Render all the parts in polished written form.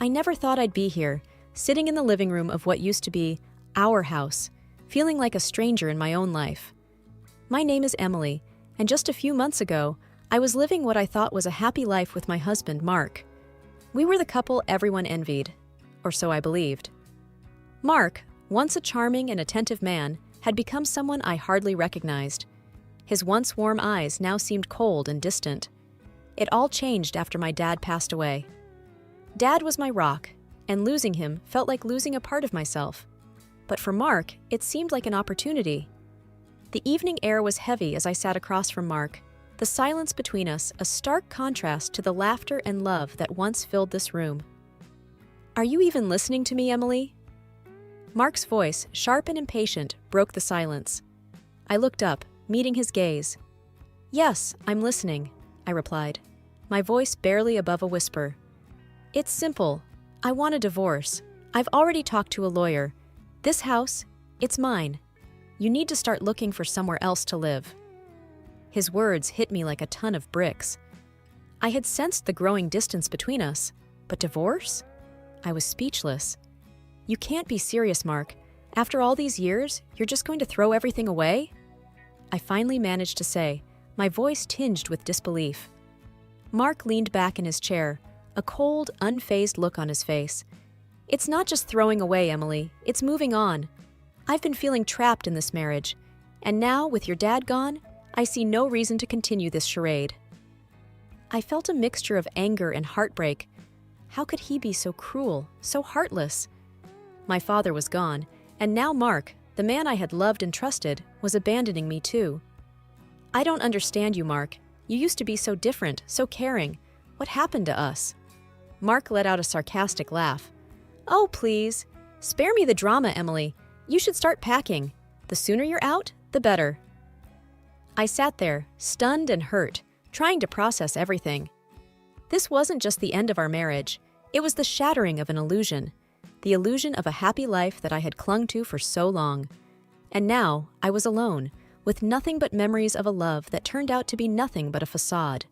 I never thought I'd be here, sitting in the living room of what used to be our house, feeling like a stranger in my own life. My name is Emily, and just a few months ago, I was living what I thought was a happy life with my husband, Mark. We were the couple everyone envied, or so I believed. Mark, once a charming and attentive man, had become someone I hardly recognized. His once warm eyes now seemed cold and distant. It all changed after my dad passed away. Dad was my rock, and losing him felt like losing a part of myself. But for Mark, it seemed like an opportunity. The evening air was heavy as I sat across from Mark, the silence between us a stark contrast to the laughter and love that once filled this room. "Are you even listening to me, Emily?" Mark's voice, sharp and impatient, broke the silence. I looked up, meeting his gaze. "Yes, I'm listening," I replied, my voice barely above a whisper. "It's simple. I want a divorce. I've already talked to a lawyer. This house, it's mine. You need to start looking for somewhere else to live." His words hit me like a ton of bricks. I had sensed the growing distance between us, but divorce? I was speechless. "You can't be serious, Mark. After all these years, you're just going to throw everything away?" I finally managed to say, my voice tinged with disbelief. Mark leaned back in his chair, a cold, unfazed look on his face. "It's not just throwing away, Emily. It's moving on. I've been feeling trapped in this marriage, and now, with your dad gone, I see no reason to continue this charade." I felt a mixture of anger and heartbreak. How could he be so cruel, so heartless? My father was gone, and now Mark, the man I had loved and trusted, was abandoning me too. "I don't understand you, Mark. You used to be so different, so caring. What happened to us?" Mark let out a sarcastic laugh. "Oh, please. Spare me the drama, Emily. You should start packing. The sooner you're out, the better." I sat there, stunned and hurt, trying to process everything. This wasn't just the end of our marriage. It was the shattering of an illusion. The illusion of a happy life that I had clung to for so long. And now, I was alone, with nothing but memories of a love that turned out to be nothing but a facade.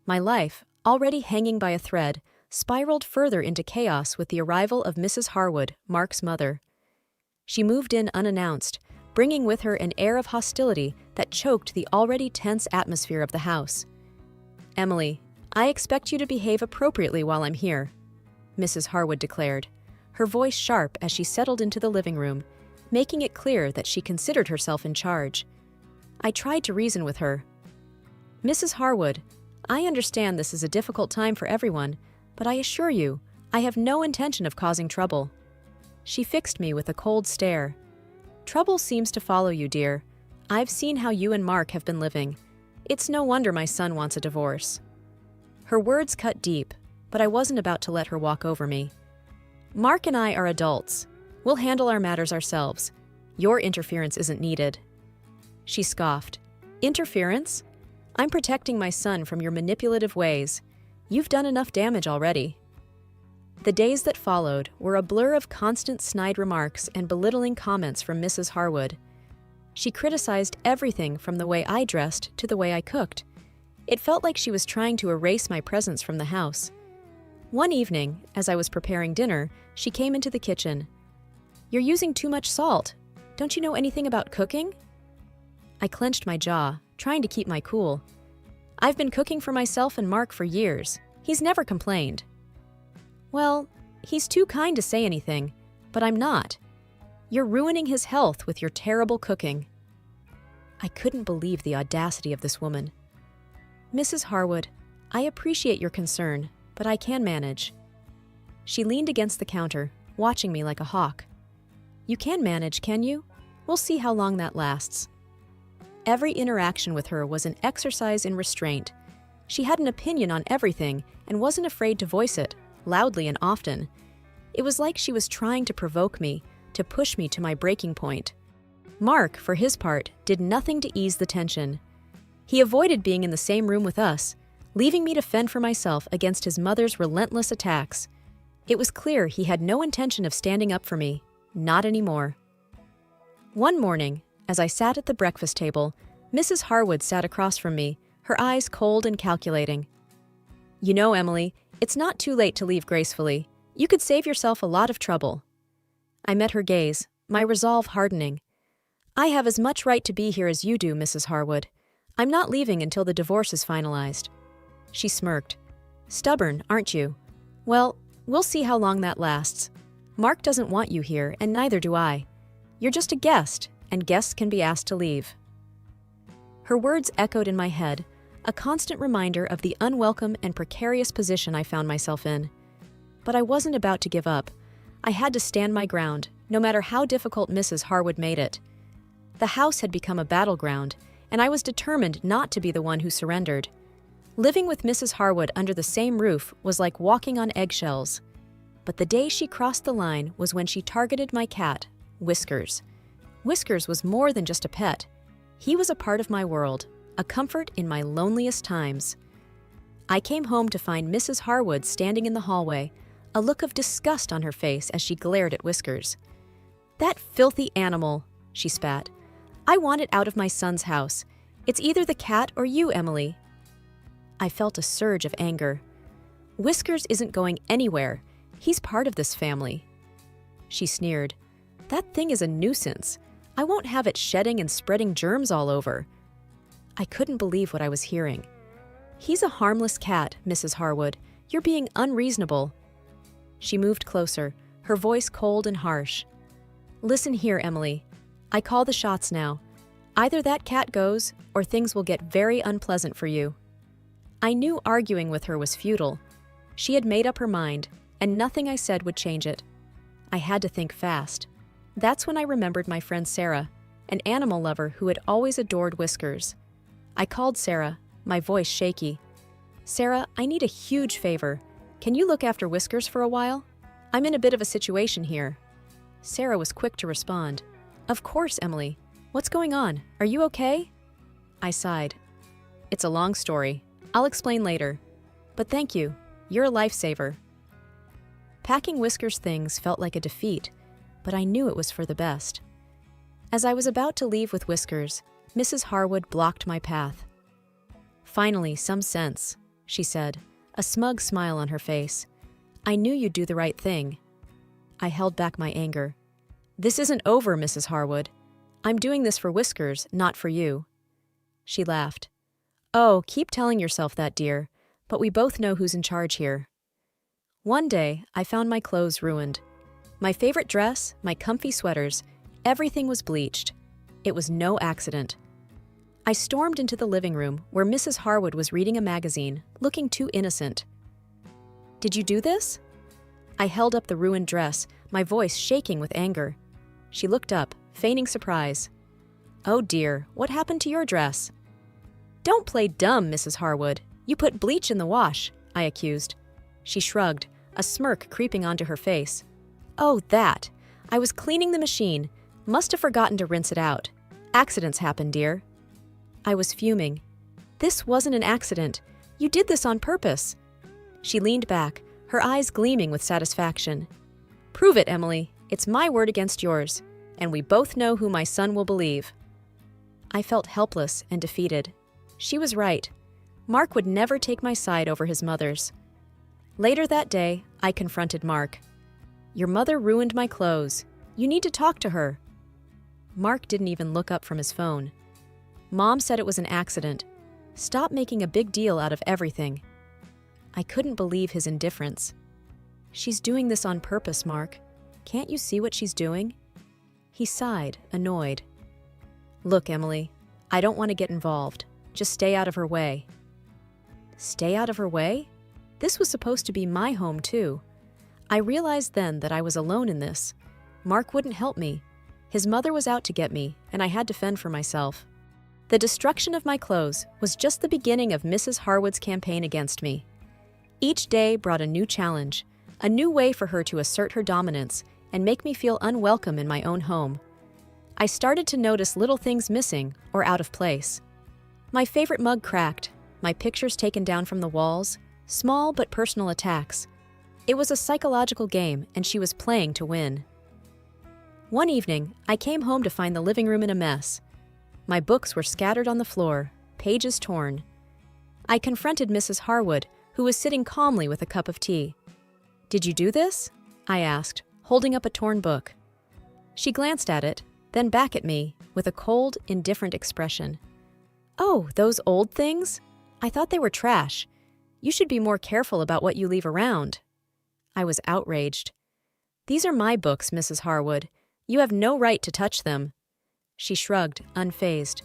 My life, already hanging by a thread, spiraled further into chaos with the arrival of Mrs. Harwood, Mark's mother. She moved in unannounced, bringing with her an air of hostility that choked the already tense atmosphere of the house. "Emily, I expect you to behave appropriately while I'm here," Mrs. Harwood declared, her voice sharp as she settled into the living room, making it clear that she considered herself in charge. I tried to reason with her. "Mrs. Harwood, I understand this is a difficult time for everyone, but I assure you, I have no intention of causing trouble." She fixed me with a cold stare. "Trouble seems to follow you, dear. I've seen how you and Mark have been living. It's no wonder my son wants a divorce." Her words cut deep, but I wasn't about to let her walk over me. "Mark and I are adults. We'll handle our matters ourselves. Your interference isn't needed." She scoffed. "Interference? I'm protecting my son from your manipulative ways. You've done enough damage already." The days that followed were a blur of constant snide remarks and belittling comments from Mrs. Harwood. She criticized everything from the way I dressed to the way I cooked. It felt like she was trying to erase my presence from the house. One evening, as I was preparing dinner, she came into the kitchen. "You're using too much salt. Don't you know anything about cooking?" I clenched my jaw, trying to keep my cool. "I've been cooking for myself and Mark for years. He's never complained." "Well, he's too kind to say anything, but I'm not. You're ruining his health with your terrible cooking." I couldn't believe the audacity of this woman. "Mrs. Harwood, I appreciate your concern, but I can manage." She leaned against the counter, watching me like a hawk. "You can manage, can you? We'll see how long that lasts." Every interaction with her was an exercise in restraint. She had an opinion on everything and wasn't afraid to voice it, loudly and often. It was like she was trying to provoke me, to push me to my breaking point. Mark, for his part, did nothing to ease the tension. He avoided being in the same room with us, leaving me to fend for myself against his mother's relentless attacks. It was clear he had no intention of standing up for me, not anymore. One morning, as I sat at the breakfast table, Mrs. Harwood sat across from me, her eyes cold and calculating. "You know, Emily, it's not too late to leave gracefully. You could save yourself a lot of trouble." I met her gaze, my resolve hardening. "I have as much right to be here as you do, Mrs. Harwood. I'm not leaving until the divorce is finalized." She smirked. "Stubborn, aren't you? Well, we'll see how long that lasts. Mark doesn't want you here, and neither do I. You're just a guest, and guests can be asked to leave." Her words echoed in my head, a constant reminder of the unwelcome and precarious position I found myself in. But I wasn't about to give up. I had to stand my ground, no matter how difficult Mrs. Harwood made it. The house had become a battleground, and I was determined not to be the one who surrendered. Living with Mrs. Harwood under the same roof was like walking on eggshells. But the day she crossed the line was when she targeted my cat, Whiskers. Whiskers was more than just a pet. He was a part of my world, a comfort in my loneliest times. I came home to find Mrs. Harwood standing in the hallway, a look of disgust on her face as she glared at Whiskers. "That filthy animal," she spat. "I want it out of my son's house. It's either the cat or you, Emily." I felt a surge of anger. "Whiskers isn't going anywhere. He's part of this family." She sneered. "That thing is a nuisance. I won't have it shedding and spreading germs all over." I couldn't believe what I was hearing. "He's a harmless cat, Mrs. Harwood. You're being unreasonable." She moved closer, her voice cold and harsh. "Listen here, Emily. I call the shots now. Either that cat goes, or things will get very unpleasant for you." I knew arguing with her was futile. She had made up her mind, and nothing I said would change it. I had to think fast. That's when I remembered my friend Sarah, an animal lover who had always adored Whiskers. I called Sarah, my voice shaky. "Sarah, I need a huge favor. Can you look after Whiskers for a while? I'm in a bit of a situation here." Sarah was quick to respond. "Of course, Emily. What's going on? Are you okay?" I sighed. "It's a long story. I'll explain later. But thank you. You're a lifesaver." Packing Whiskers' things felt like a defeat, but I knew it was for the best. As I was about to leave with Whiskers, Mrs. Harwood blocked my path. "Finally, some sense," she said, a smug smile on her face. "I knew you'd do the right thing." I held back my anger. "This isn't over, Mrs. Harwood. I'm doing this for Whiskers, not for you." She laughed. "Oh, keep telling yourself that, dear, but we both know who's in charge here." One day, I found my clothes ruined. My favorite dress, my comfy sweaters, everything was bleached. It was no accident. I stormed into the living room where Mrs. Harwood was reading a magazine, looking too innocent. "Did you do this?" I held up the ruined dress, my voice shaking with anger. She looked up, feigning surprise. "Oh dear, what happened to your dress?" "Don't play dumb, Mrs. Harwood. You put bleach in the wash," I accused. She shrugged, a smirk creeping onto her face. "Oh, that. I was cleaning the machine. Must have forgotten to rinse it out. Accidents happen, dear." I was fuming. "This wasn't an accident. You did this on purpose." She leaned back, her eyes gleaming with satisfaction. "Prove it, Emily. It's my word against yours, and we both know who my son will believe." I felt helpless and defeated. She was right. Mark would never take my side over his mother's. Later that day, I confronted Mark. "Your mother ruined my clothes. You need to talk to her." Mark didn't even look up from his phone. "Mom said it was an accident. Stop making a big deal out of everything." I couldn't believe his indifference. "She's doing this on purpose, Mark. Can't you see what she's doing?" He sighed, annoyed. "Look, Emily, I don't want to get involved. Just stay out of her way." Stay out of her way? This was supposed to be my home, too. I realized then that I was alone in this. Mark wouldn't help me. His mother was out to get me, and I had to fend for myself. The destruction of my clothes was just the beginning of Mrs. Harwood's campaign against me. Each day brought a new challenge, a new way for her to assert her dominance and make me feel unwelcome in my own home. I started to notice little things missing or out of place. My favorite mug cracked, my pictures taken down from the walls, small but personal attacks. It was a psychological game, and she was playing to win. One evening, I came home to find the living room in a mess. My books were scattered on the floor, pages torn. I confronted Mrs. Harwood, who was sitting calmly with a cup of tea. "Did you do this?" I asked, holding up a torn book. She glanced at it, then back at me with a cold, indifferent expression. "Oh, those old things? I thought they were trash. You should be more careful about what you leave around." I was outraged. "These are my books, Mrs. Harwood. You have no right to touch them." She shrugged, unfazed.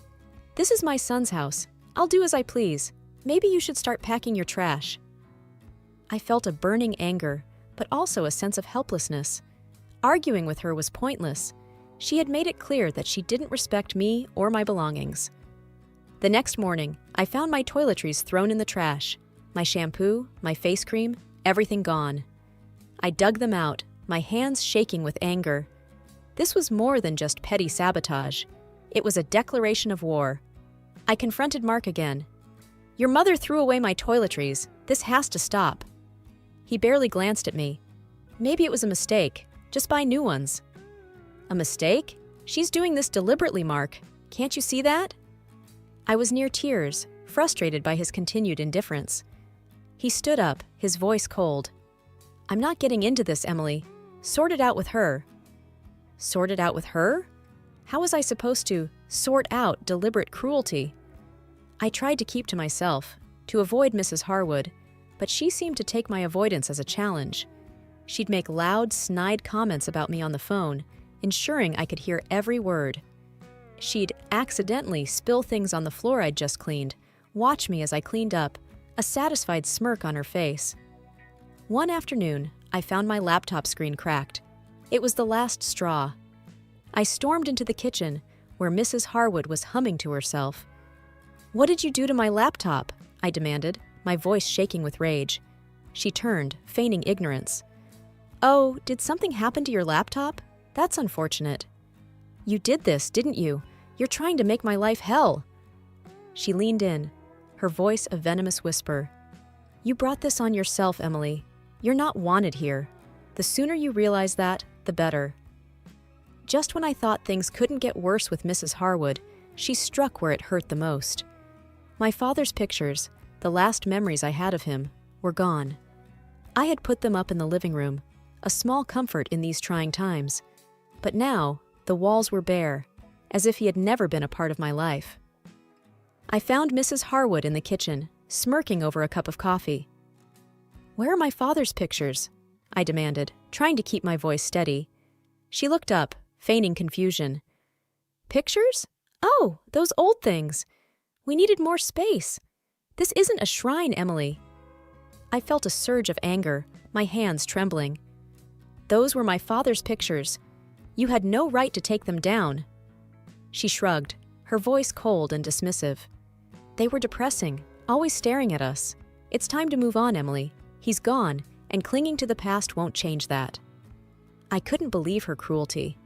"This is my son's house. I'll do as I please. Maybe you should start packing your trash." I felt a burning anger, but also a sense of helplessness. Arguing with her was pointless. She had made it clear that she didn't respect me or my belongings. The next morning, I found my toiletries thrown in the trash. My shampoo, my face cream, everything gone. I dug them out, my hands shaking with anger. This was more than just petty sabotage. It was a declaration of war. I confronted Mark again. "Your mother threw away my toiletries. This has to stop." He barely glanced at me. "Maybe it was a mistake. Just buy new ones." "A mistake? She's doing this deliberately, Mark. Can't you see that?" I was near tears, frustrated by his continued indifference. He stood up, his voice cold. "I'm not getting into this, Emily. Sort it out with her." Sort it out with her? How was I supposed to sort out deliberate cruelty? I tried to keep to myself, to avoid Mrs. Harwood, but she seemed to take my avoidance as a challenge. She'd make loud, snide comments about me on the phone, ensuring I could hear every word. She'd accidentally spill things on the floor I'd just cleaned, watch me as I cleaned up, a satisfied smirk on her face. One afternoon, I found my laptop screen cracked. It was the last straw. I stormed into the kitchen, where Mrs. Harwood was humming to herself. "What did you do to my laptop?" I demanded, my voice shaking with rage. She turned, feigning ignorance. "Oh, did something happen to your laptop? That's unfortunate." "You did this, didn't you? You're trying to make my life hell." She leaned in, her voice a venomous whisper. "You brought this on yourself, Emily. You're not wanted here. The sooner you realize that, the better." Just when I thought things couldn't get worse with Mrs. Harwood, she struck where it hurt the most. My father's pictures, the last memories I had of him, were gone. I had put them up in the living room, a small comfort in these trying times. But now, the walls were bare, as if he had never been a part of my life. I found Mrs. Harwood in the kitchen, smirking over a cup of coffee. "Where are my father's pictures?" I demanded, trying to keep my voice steady. She looked up, feigning confusion. "Pictures? Oh, those old things. We needed more space. This isn't a shrine, Emily." I felt a surge of anger, my hands trembling. "Those were my father's pictures. You had no right to take them down." She shrugged, her voice cold and dismissive. "They were depressing, always staring at us. It's time to move on, Emily. He's gone, and clinging to the past won't change that." I couldn't believe her cruelty.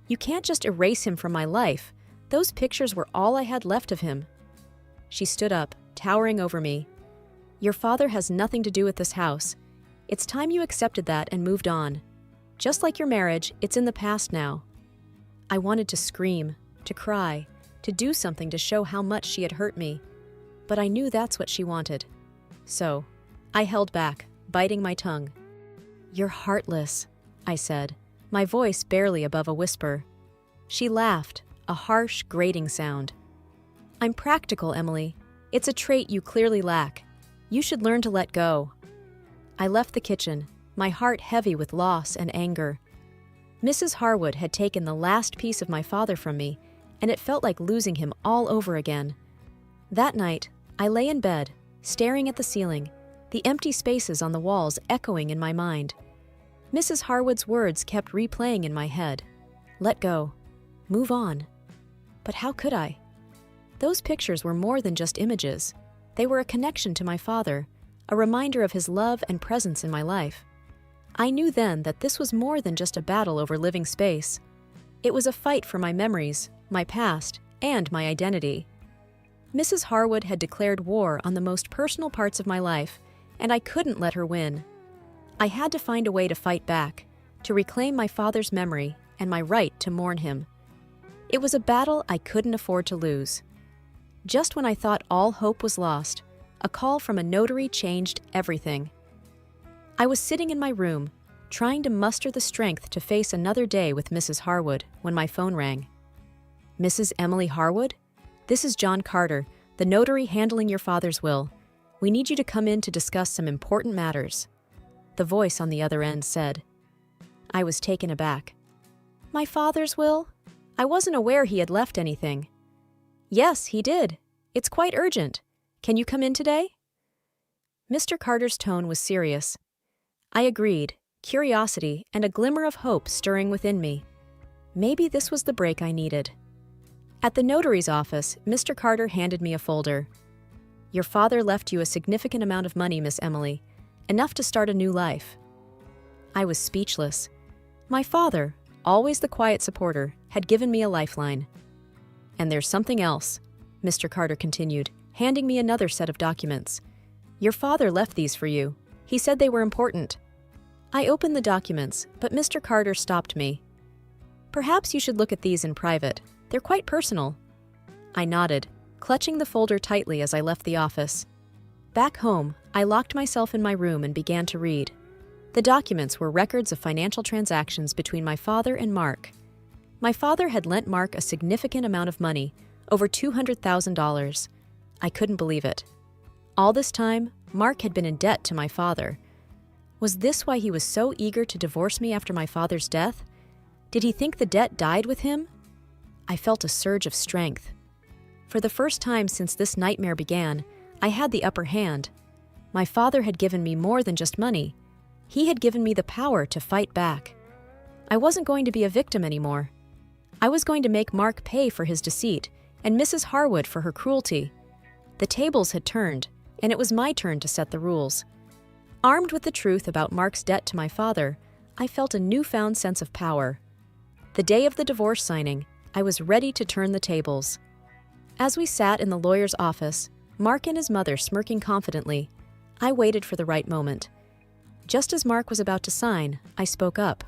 "You can't just erase him from my life. Those pictures were all I had left of him." She stood up, towering over me. "Your father has nothing to do with this house. It's time you accepted that and moved on. Just like your marriage, it's in the past now." I wanted to scream, to cry, to do something to show how much she had hurt me. But I knew that's what she wanted. So, I held back, biting my tongue. "You're heartless," I said, my voice barely above a whisper. She laughed, a harsh, grating sound. "I'm practical, Emily. It's a trait you clearly lack. You should learn to let go." I left the kitchen, my heart heavy with loss and anger. Mrs. Harwood had taken the last piece of my father from me, and it felt like losing him all over again. That night, I lay in bed, staring at the ceiling, the empty spaces on the walls echoing in my mind. Mrs. Harwood's words kept replaying in my head. Let go. Move on. But how could I? Those pictures were more than just images. They were a connection to my father, a reminder of his love and presence in my life. I knew then that this was more than just a battle over living space. It was a fight for my memories, my past, and my identity. Mrs. Harwood had declared war on the most personal parts of my life, and I couldn't let her win. I had to find a way to fight back, to reclaim my father's memory and my right to mourn him. It was a battle I couldn't afford to lose. Just when I thought all hope was lost, a call from a notary changed everything. I was sitting in my room, trying to muster the strength to face another day with Mrs. Harwood, when my phone rang. Mrs. Emily Harwood? This is John Carter, the notary handling your father's will. We need you to come in to discuss some important matters. The voice on the other end said. I was taken aback. My father's will? I wasn't aware he had left anything. Yes, he did. It's quite urgent. Can you come in today? Mr. Carter's tone was serious. I agreed, curiosity and a glimmer of hope stirring within me. Maybe this was the break I needed. At the notary's office, Mr. Carter handed me a folder. Your father left you a significant amount of money, Miss Emily, enough to start a new life. I was speechless. My father, always the quiet supporter, had given me a lifeline. And there's something else, Mr. Carter continued, handing me another set of documents. Your father left these for you. He said they were important. I opened the documents, but Mr. Carter stopped me. Perhaps you should look at these in private. They're quite personal. I nodded, clutching the folder tightly as I left the office. Back home, I locked myself in my room and began to read. The documents were records of financial transactions between my father and Mark. My father had lent Mark a significant amount of money, over $200,000. I couldn't believe it. All this time, Mark had been in debt to my father. Was this why he was so eager to divorce me after my father's death? Did he think the debt died with him? I felt a surge of strength. For the first time since this nightmare began, I had the upper hand. My father had given me more than just money. He had given me the power to fight back. I wasn't going to be a victim anymore. I was going to make Mark pay for his deceit and Mrs. Harwood for her cruelty. The tables had turned, and it was my turn to set the rules. Armed with the truth about Mark's debt to my father, I felt a newfound sense of power. The day of the divorce signing, I was ready to turn the tables. As we sat in the lawyer's office, Mark and his mother smirking confidently, I waited for the right moment. Just as Mark was about to sign, I spoke up.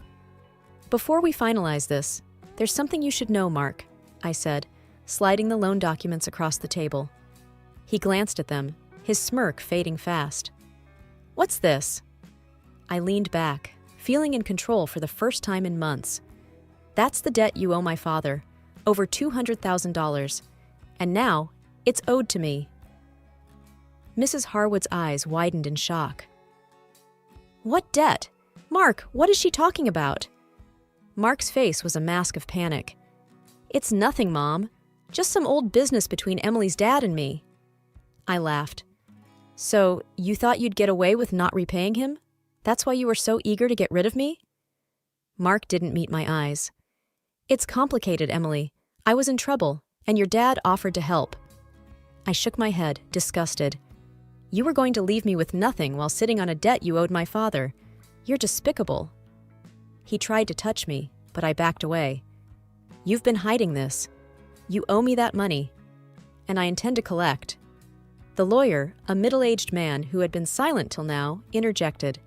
Before we finalize this, there's something you should know, Mark, I said, sliding the loan documents across the table. He glanced at them, his smirk fading fast. What's this? I leaned back, feeling in control for the first time in months. That's the debt you owe my father, over $200,000, and now it's owed to me. Mrs. Harwood's eyes widened in shock. What debt? Mark, what is she talking about? Mark's face was a mask of panic. It's nothing, Mom. Just some old business between Emily's dad and me. I laughed. So, you thought you'd get away with not repaying him? That's why you were so eager to get rid of me? Mark didn't meet my eyes. It's complicated, Emily. I was in trouble, and your dad offered to help. I shook my head, disgusted. You were going to leave me with nothing while sitting on a debt you owed my father. You're despicable. He tried to touch me, but I backed away. You've been hiding this. You owe me that money, and I intend to collect. The lawyer, a middle-aged man who had been silent till now, interjected.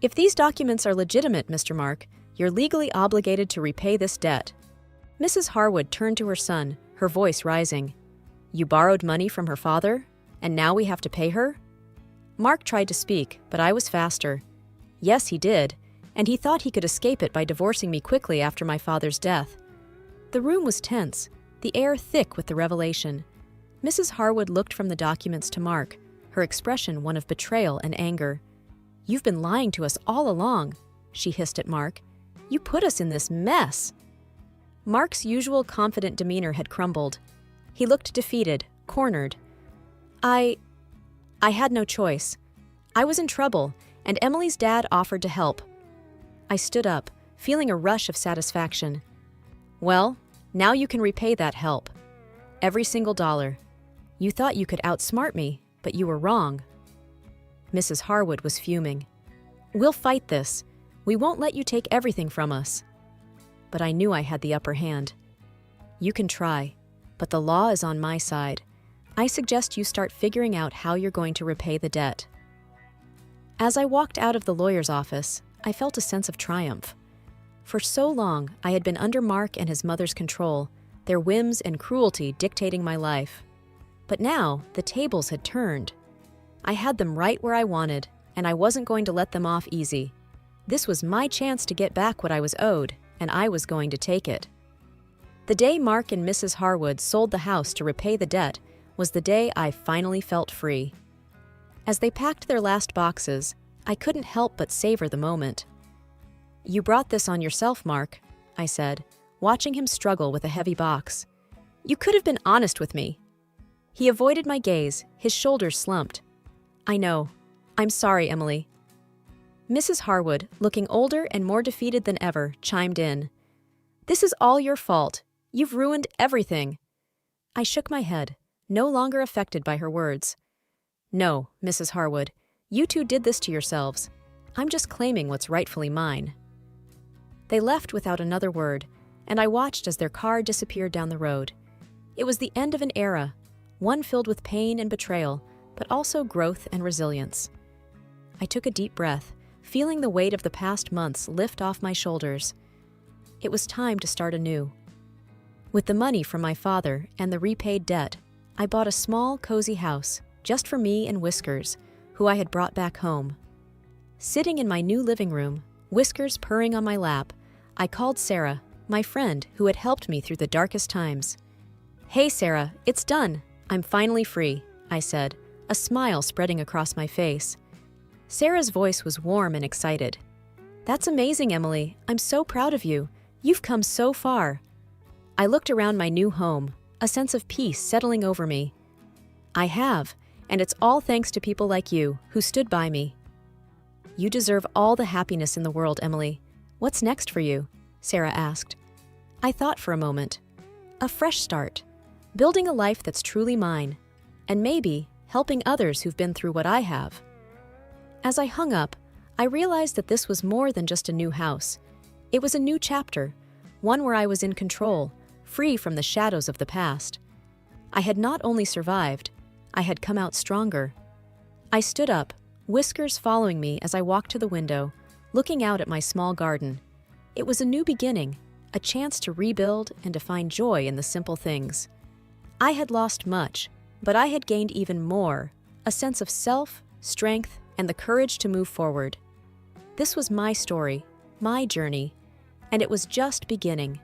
If these documents are legitimate, Mr. Mark, you're legally obligated to repay this debt. Mrs. Harwood turned to her son, her voice rising. You borrowed money from her father, and now we have to pay her? Mark tried to speak, but I was faster. Yes, he did, and he thought he could escape it by divorcing me quickly after my father's death. The room was tense, the air thick with the revelation. Mrs. Harwood looked from the documents to Mark, her expression one of betrayal and anger. You've been lying to us all along, she hissed at Mark. You put us in this mess. Mark's usual confident demeanor had crumbled. He looked defeated, cornered. I had no choice. I was in trouble, and Emily's dad offered to help. I stood up, feeling a rush of satisfaction. Well, now you can repay that help. Every single dollar. You thought you could outsmart me, but you were wrong. Mrs. Harwood was fuming. We'll fight this. We won't let you take everything from us. But I knew I had the upper hand. You can try, but the law is on my side. I suggest you start figuring out how you're going to repay the debt. As I walked out of the lawyer's office, I felt a sense of triumph. For so long, I had been under Mark and his mother's control, their whims and cruelty dictating my life. But now, the tables had turned. I had them right where I wanted, and I wasn't going to let them off easy. This was my chance to get back what I was owed, and I was going to take it. The day Mark and Mrs. Harwood sold the house to repay the debt was the day I finally felt free. As they packed their last boxes, I couldn't help but savor the moment. "You brought this on yourself, Mark," I said, watching him struggle with a heavy box. "You could have been honest with me." He avoided my gaze, his shoulders slumped. "I know. I'm sorry, Emily." Mrs. Harwood, looking older and more defeated than ever, chimed in. "This is all your fault. You've ruined everything." I shook my head, no longer affected by her words. "No, Mrs. Harwood, you two did this to yourselves. I'm just claiming what's rightfully mine." They left without another word, and I watched as their car disappeared down the road. It was the end of an era, one filled with pain and betrayal, but also growth and resilience. I took a deep breath, feeling the weight of the past months lift off my shoulders. It was time to start anew. With the money from my father and the repaid debt, I bought a small, cozy house, just for me and Whiskers, who I had brought back home. Sitting in my new living room, Whiskers purring on my lap, I called Sarah, my friend who had helped me through the darkest times. "Hey Sarah, it's done. I'm finally free," I said, a smile spreading across my face. Sarah's voice was warm and excited. "That's amazing, Emily. I'm so proud of you. You've come so far." I looked around my new home, a sense of peace settling over me. "I have, and it's all thanks to people like you who stood by me." "You deserve all the happiness in the world, Emily. What's next for you?" Sarah asked. I thought for a moment. A fresh start, building a life that's truly mine, and maybe helping others who've been through what I have. As I hung up, I realized that this was more than just a new house. It was a new chapter, one where I was in control, free from the shadows of the past. I had not only survived, I had come out stronger. I stood up, Whiskers following me as I walked to the window, looking out at my small garden. It was a new beginning, a chance to rebuild and to find joy in the simple things. I had lost much, but I had gained even more, a sense of self, strength, and the courage to move forward. This was my story, my journey, and it was just beginning.